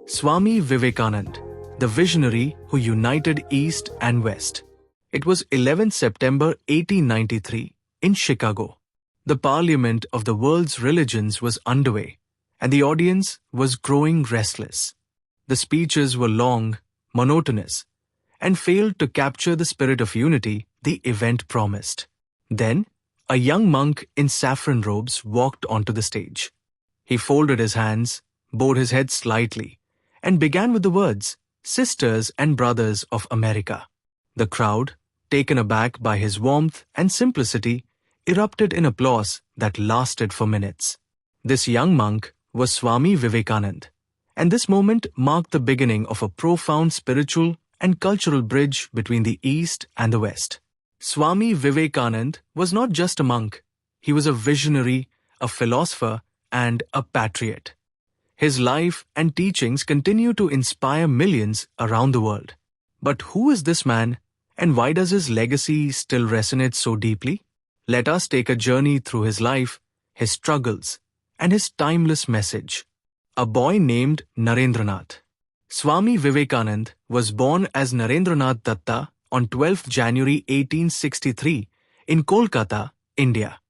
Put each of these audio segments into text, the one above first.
Swami Vivekananda, the visionary who united East and West. It was 11 September 1893 in Chicago. The Parliament of the World's Religions was underway, and the audience was growing restless. The speeches were long, monotonous, and failed to capture the spirit of unity the event promised. Then, a young monk in saffron robes walked onto the stage. He folded his hands, bowed his head slightly, and began with the words, "Sisters and Brothers of America." The crowd, taken aback by his warmth and simplicity, erupted in applause that lasted for minutes. This young monk was Swami Vivekananda, and this moment marked the beginning of a profound spiritual and cultural bridge between the East and the West. Swami Vivekananda was not just a monk, he was a visionary, a philosopher, and a patriot. His life and teachings continue to inspire millions around the world. But who is this man, and why does his legacy still resonate so deeply? Let us take a journey through his life, his struggles, and his timeless message. A boy named Narendranath. Swami Vivekananda was born as Narendranath Datta on 12 January 1863 in Kolkata, India.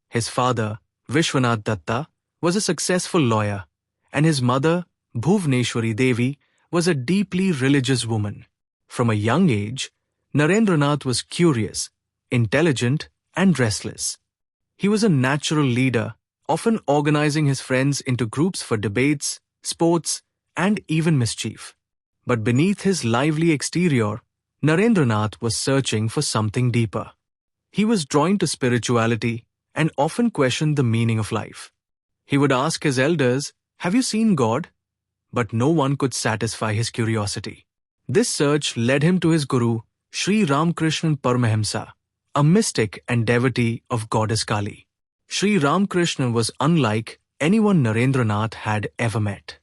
His father, Vishwanath Datta, was a successful lawyer, and his mother, Bhuvneshwari Devi, was a deeply religious woman. From a young age, Narendranath was curious, intelligent, and restless. He was a natural leader, often organizing his friends into groups for debates, sports, and even mischief. But beneath his lively exterior, Narendranath was searching for something deeper. He was drawn to spirituality and often questioned the meaning of life. He would ask his elders, "Have you seen God?" But no one could satisfy his curiosity. This search led him to his guru, Sri Ramakrishna Paramahamsa, a mystic and devotee of goddess Kali. Sri Ramakrishna was unlike anyone Narendranath had ever met.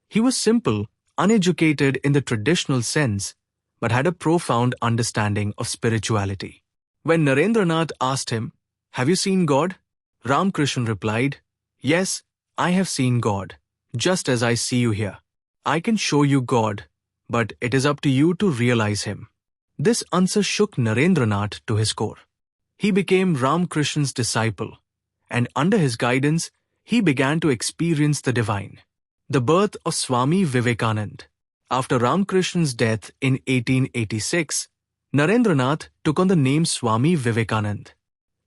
He was simple, uneducated in the traditional sense, but had a profound understanding of spirituality. When Narendranath asked him, "Have you seen God?" Ramakrishna replied, "Yes, I have seen God, just as I see you here. I can show you God, but it is up to you to realize Him." This answer shook Narendranath to his core. He became Ramakrishna's disciple, and under his guidance, he began to experience the divine. The birth of Swami Vivekananda. After Ramakrishna's death in 1886, Narendranath took on the name Swami Vivekananda.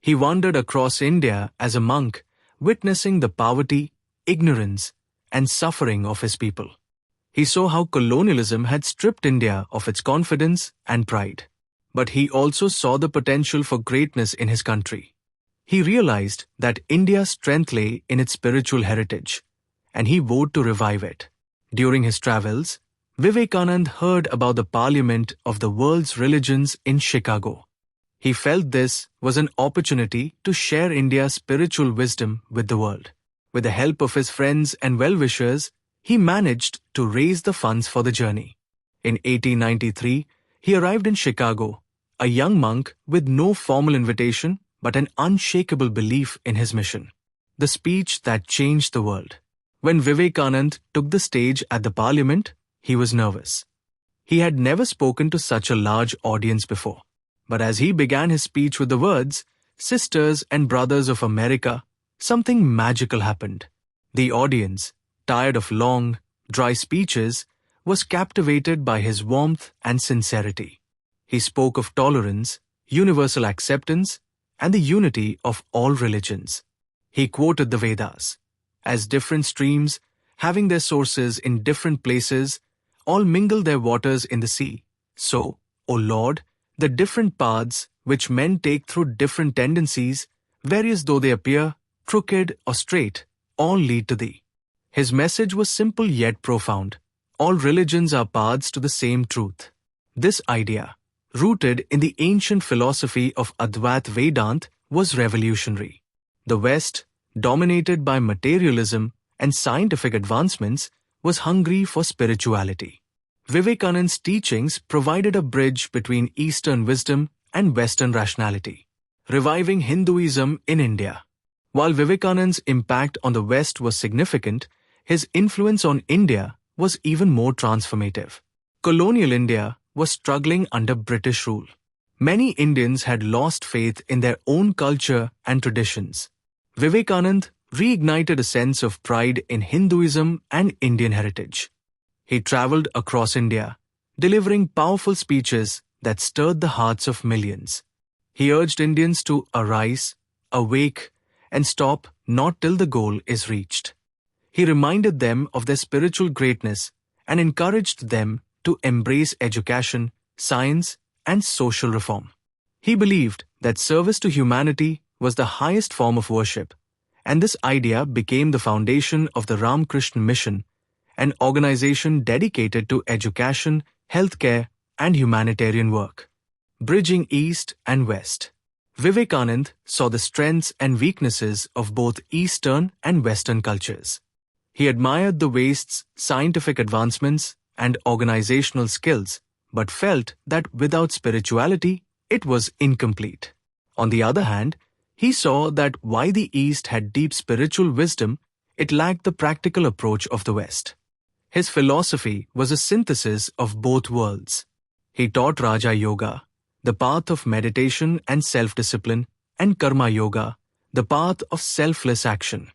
He wandered across India as a monk, witnessing the poverty, ignorance, and suffering of his people. He saw how colonialism had stripped India of its confidence and pride. But he also saw the potential for greatness in his country. He realized that India's strength lay in its spiritual heritage, and he vowed to revive it. During his travels, Vivekananda heard about the Parliament of the World's Religions in Chicago. He felt this was an opportunity to share India's spiritual wisdom with the world. With the help of his friends and well-wishers, he managed to raise the funds for the journey. In 1893, he arrived in Chicago, a young monk with no formal invitation but an unshakable belief in his mission. The speech that changed the world. When Vivekananda took the stage at the Parliament, he was nervous. He had never spoken to such a large audience before. But as he began his speech with the words, "Sisters and Brothers of America," something magical happened. The audience, tired of long, dry speeches, was captivated by his warmth and sincerity. He spoke of tolerance, universal acceptance, and the unity of all religions. He quoted the Vedas. As different streams, having their sources in different places, all mingle their waters in the sea, so, O Lord, the different paths which men take through different tendencies, various though they appear, crooked or straight, all lead to Thee. His message was simple yet profound. All religions are paths to the same truth. This idea, rooted in the ancient philosophy of Advaita Vedanta, was revolutionary. The West, dominated by materialism and scientific advancements, was hungry for spirituality. Vivekananda's teachings provided a bridge between Eastern wisdom and Western rationality, reviving Hinduism in India. While Vivekananda's impact on the West was significant, his influence on India was even more transformative. Colonial India was struggling under British rule. Many Indians had lost faith in their own culture and traditions. Vivekananda reignited a sense of pride in Hinduism and Indian heritage. He traveled across India, delivering powerful speeches that stirred the hearts of millions. He urged Indians to arise, awake, and stop not till the goal is reached. He reminded them of their spiritual greatness and encouraged them to embrace education, science, and social reform. He believed that service to humanity was the highest form of worship, and this idea became the foundation of the Ramakrishna Mission, an organization dedicated to education, healthcare, and humanitarian work. Bridging East and West. Vivekananda saw the strengths and weaknesses of both Eastern and Western cultures. He admired the West's scientific advancements and organizational skills, but felt that without spirituality, it was incomplete. On the other hand, he saw that while the East had deep spiritual wisdom, it lacked the practical approach of the West. His philosophy was a synthesis of both worlds. He taught Raja Yoga, the path of meditation and self-discipline, and Karma Yoga, the path of selfless action.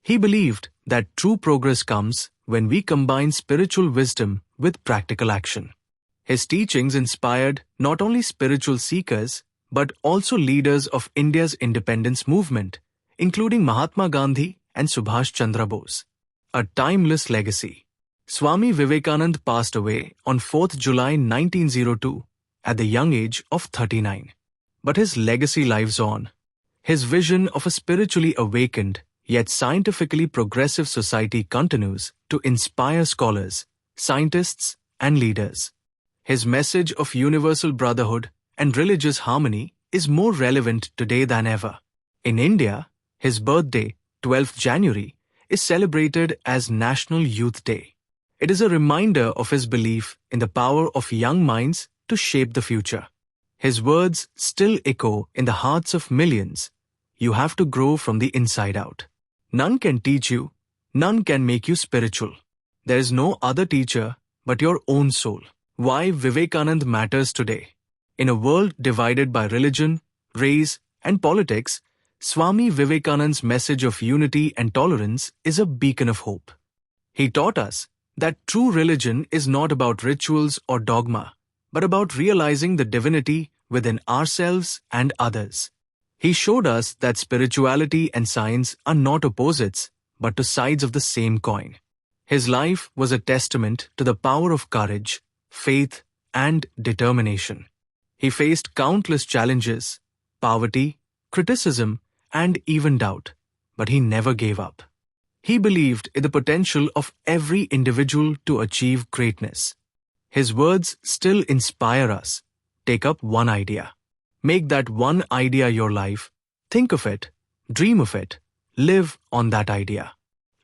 He believed that true progress comes when we combine spiritual wisdom with practical action. His teachings inspired not only spiritual seekers, but also leaders of India's independence movement, including Mahatma Gandhi and Subhash Chandra Bose. A timeless legacy. Swami Vivekananda passed away on 4th July 1902 at the young age of 39. But his legacy lives on. His vision of a spiritually awakened, yet scientifically progressive society continues to inspire scholars, scientists, and leaders. His message of universal brotherhood and religious harmony is more relevant today than ever. In India, his birthday, 12th January, is celebrated as National Youth Day. It is a reminder of his belief in the power of young minds to shape the future. His words still echo in the hearts of millions. You have to grow from the inside out. None can teach you, none can make you spiritual. There is no other teacher but your own soul. Why Vivekananda matters today. In a world divided by religion, race, and politics, Swami Vivekananda's message of unity and tolerance is a beacon of hope. He taught us that true religion is not about rituals or dogma, but about realizing the divinity within ourselves and others. He showed us that spirituality and science are not opposites, but two sides of the same coin. His life was a testament to the power of courage, faith, and determination. He faced countless challenges, poverty, criticism, and even doubt, but he never gave up. He believed in the potential of every individual to achieve greatness. His words still inspire us. Take up one idea. Make that one idea your life. Think of it, dream of it, live on that idea.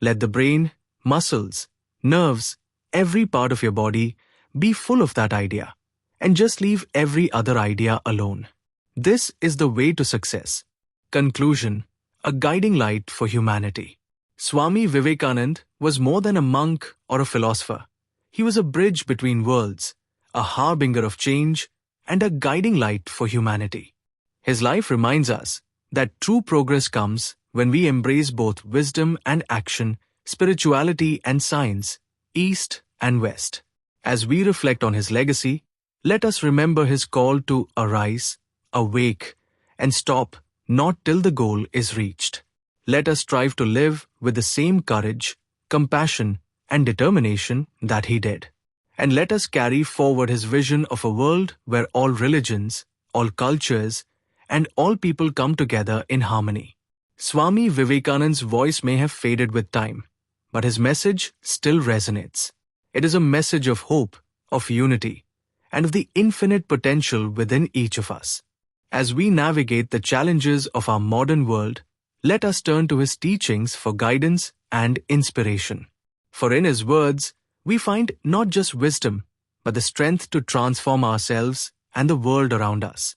Let the brain, muscles, nerves, every part of your body be full of that idea, and just leave every other idea alone. This is the way to success. Conclusion: a guiding light for humanity. Swami Vivekananda was more than a monk or a philosopher. He was a bridge between worlds, a harbinger of change, and a guiding light for humanity. His life reminds us that true progress comes when we embrace both wisdom and action, spirituality and science, East and West. As we reflect on his legacy, let us remember his call to arise, awake, and stop not till the goal is reached. Let us strive to live with the same courage, compassion, and determination that he did. And let us carry forward his vision of a world where all religions, all cultures, and all people come together in harmony. Swami Vivekananda's voice may have faded with time, but his message still resonates. It is a message of hope, of unity, and of the infinite potential within each of us. As we navigate the challenges of our modern world, let us turn to his teachings for guidance and inspiration. For in his words, we find not just wisdom, but the strength to transform ourselves and the world around us.